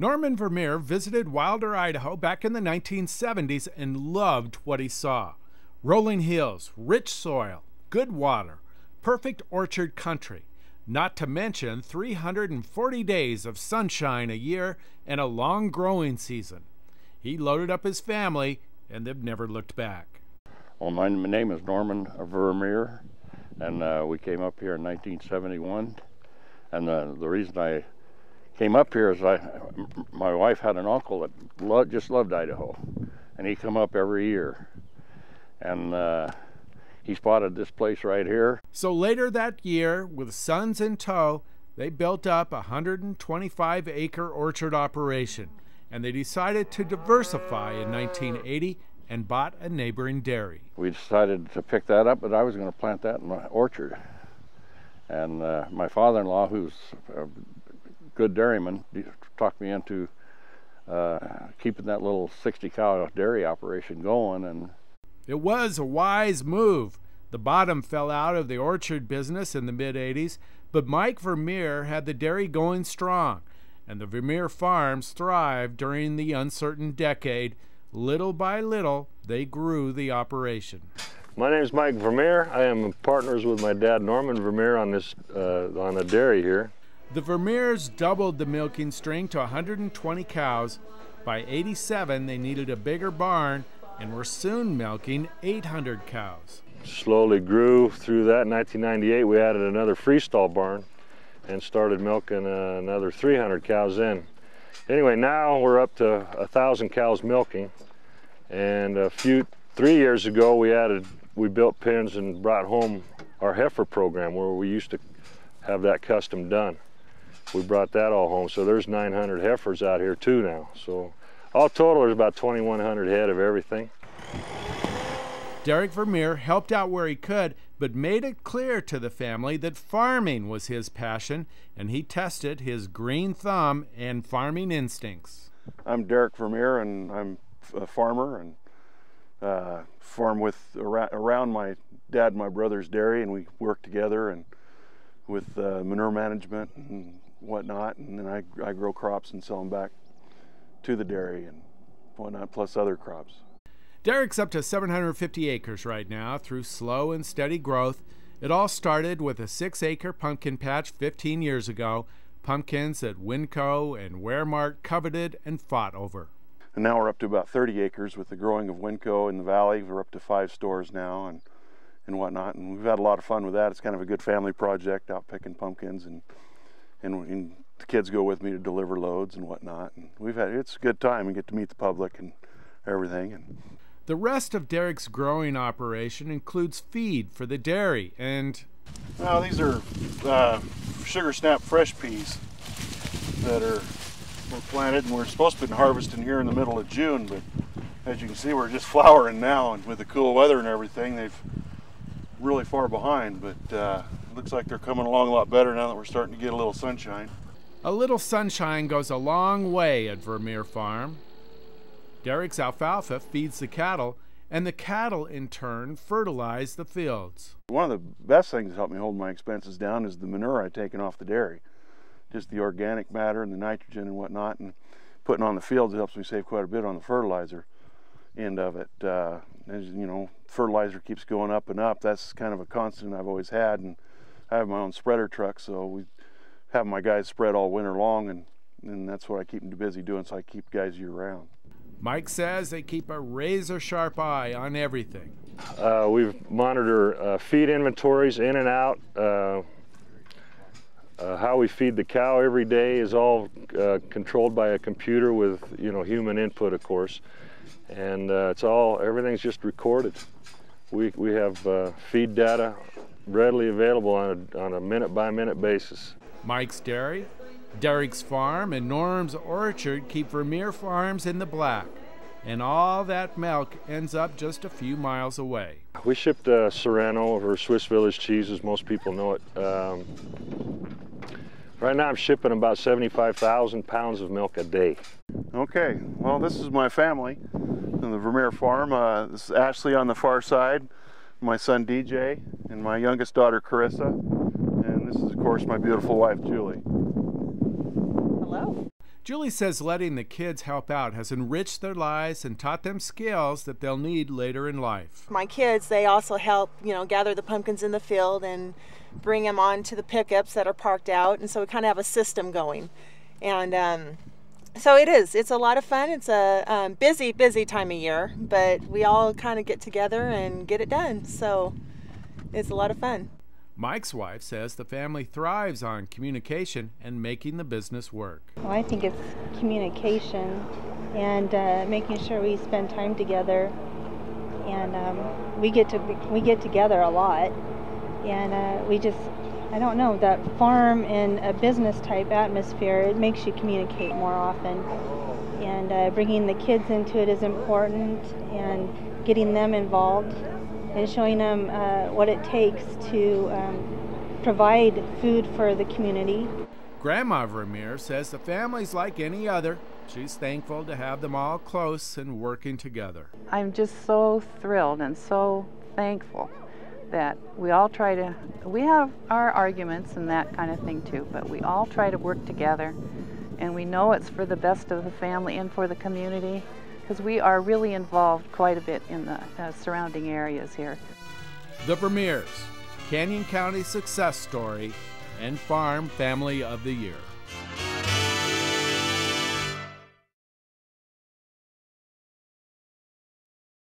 Norman Vermeer visited Wilder, Idaho back in the 1970s and loved what he saw. Rolling hills, rich soil, good water, perfect orchard country, not to mention 340 days of sunshine a year and a long growing season. He loaded up his family and they've never looked back. Well, my name is Norman Vermeer, and we came up here in 1971. And the reason I came up here is my wife had an uncle that just loved Idaho, and he come up every year. And he spotted this place right here. So later that year, with sons in tow, they built up a 125-acre orchard operation, and they decided to diversify in 1980 and bought a neighboring dairy. We decided to pick that up, but I was going to plant that in my orchard. And my father-in-law, who's a good dairyman, talked me into keeping that little 60-cow dairy operation going. And it was a wise move. The bottom fell out of the orchard business in the mid-'80s, but Mike Vermeer had the dairy going strong, and the Vermeer farms thrived during the uncertain decade. Little by little, they grew the operation. My name is Mike Vermeer. I am partners with my dad, Norman Vermeer, on this on the dairy here. The Vermeers doubled the milking string to 120 cows. By '87, they needed a bigger barn and were soon milking 800 cows. Slowly grew through that. In 1998, we added another freestall barn and started milking another 300 cows in. Anyway, now we're up to 1,000 cows milking, and 3 years ago we built pens and brought home our heifer program, where we used to have that custom done. We brought that all home, so there's 900 heifers out here too now. So all total, there's about 2,100 head of everything. Derek Vermeer helped out where he could, but made it clear to the family that farming was his passion, and he tested his green thumb and farming instincts. I'm Derek Vermeer, and I'm a farmer, and farm around my dad and my brother's dairy, and we work together and with manure management and whatnot, and then I grow crops and sell them back to the dairy and whatnot, plus other crops. Derek's up to 750 acres right now through slow and steady growth. It all started with a 6-acre pumpkin patch 15 years ago, pumpkins that Winco and Wehrmark coveted and fought over. And now we're up to about 30 acres with the growing of Winco in the valley. We're up to 5 stores now and whatnot, and we've had a lot of fun with that. It's kind of a good family project, out picking pumpkins, and the kids go with me to deliver loads and whatnot. And it's a good time and get to meet the public and everything. And the rest of Derek's growing operation includes feed for the dairy and... Well, these are sugar snap fresh peas that were planted, and we're supposed to be harvesting here in the middle of June, but as you can see, we're just flowering now, and with the cool weather and everything, they've really far behind, but it looks like they're coming along a lot better now that we're starting to get a little sunshine. A little sunshine goes a long way at Vermeer Farm. Derek's alfalfa feeds the cattle, and the cattle in turn fertilize the fields. One of the best things that help me hold my expenses down is the manure I've taken off the dairy. Just the organic matter and the nitrogen and whatnot, and putting on the fields helps me save quite a bit on the fertilizer end of it. As you know, fertilizer keeps going up and up. That's kind of a constant I've always had, and I have my own spreader truck, so we have my guys spread all winter long, and that's what I keep them busy doing, so I keep guys year round. Mike says they keep a razor-sharp eye on everything. We monitor feed inventories in and out. How we feed the cow every day is all controlled by a computer with, human input, of course. And everything's just recorded. We have feed data readily available on a minute-by-minute basis. Mike's dairy, Derek's farm, and Norm's orchard keep Vermeer Farms in the black, and all that milk ends up just a few miles away. We shipped Serrano, or Swiss Village cheese, as most people know it. Right now I'm shipping about 75,000 pounds of milk a day. Okay, well, this is my family on the Vermeer farm. This is Ashley on the far side, my son DJ, and my youngest daughter Carissa. And this is, of course, my beautiful wife Julie. Hello. Julie says letting the kids help out has enriched their lives and taught them skills that they'll need later in life. My kids, they also help, gather the pumpkins in the field and bring them on to the pickups that are parked out. And so we kind of have a system going. And so it's a lot of fun. It's a busy time of year, but we all kind of get together and get it done. So it's a lot of fun. Mike's wife says the family thrives on communication and making the business work. Well, I think it's communication and making sure we spend time together, and we get together a lot, and I don't know, that farm and a business type atmosphere, it makes you communicate more often, and bringing the kids into it is important, and getting them involved and showing them what it takes to provide food for the community. Grandma Vermeer says the family's like any other. She's thankful to have them all close and working together. I'm just so thrilled and so thankful that we have our arguments and that kind of thing too, but we all try to work together, and we know it's for the best of the family and for the community, because we are really involved quite a bit in the surrounding areas here. The Vermeers, Canyon County success story and Farm Family of the Year.